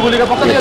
যুবলীগের পক্ষ থেকে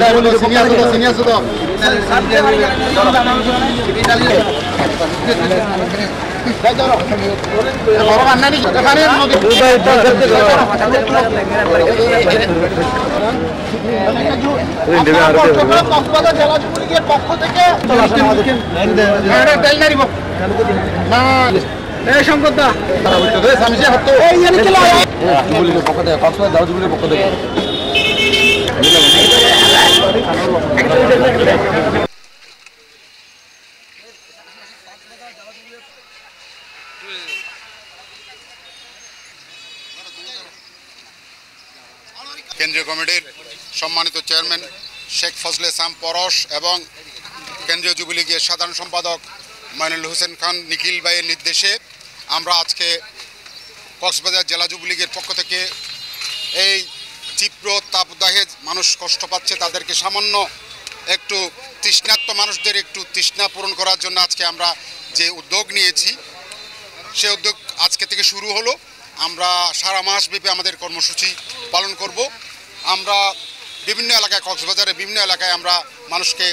কেন্দ্রীয় কমিটির সম্মানিত চেয়ারম্যান শেখ ফজলে ইসলাম পরশ এবং কেন্দ্রীয় যুবলীগের সাধারণ সম্পাদক মইনুল হোসেন খান নিখিল ভাইয়ের নির্দেশে আমরা আজকে কক্সবাজার জেলা যুবলীগের পক্ষ থেকে এই তীব্র তাপদাহে মানুষ কষ্ট পাচ্ছে, তাদেরকে সামান্য একটু তৃষ্ণার্ত মানুষদের একটু তৃষ্ণা পূরণ করার জন্য আজকে আমরা যে উদ্যোগ নিয়েছি সে উদ্যোগ আজকে থেকে শুরু হলো। আমরা সারা মাসব্যাপী আমাদের কর্মসূচি পালন করব। আমরা বিভিন্ন এলাকায়, কক্সবাজারের বিভিন্ন এলাকায় আমরা মানুষকে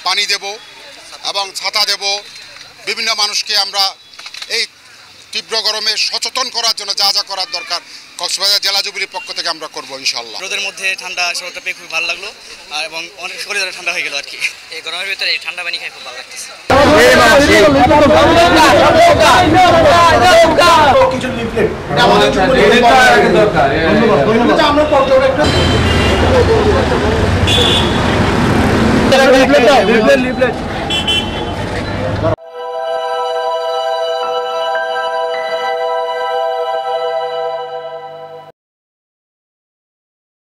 পানি দেব এবং ছাতা দেব। বিভিন্ন মানুষকে আমরা এই তীব্র গরমে সচেতন করার জন্য যা যা করার দরকার কক্সবাজার জেলা যুবলীগের পক্ষ থেকে আমরা করব ইনশাআল্লাহ। রোদের মধ্যে ঠান্ডা শরীরটা পেয়ে খুব ভালো লাগলো এবং অনেক শরীর ঠান্ডা হয়ে গেল আর কি। এই গরমের ভিতরে এই ঠান্ডা পানি খেয়ে খুব ভালো লাগতেছে। লিফলেট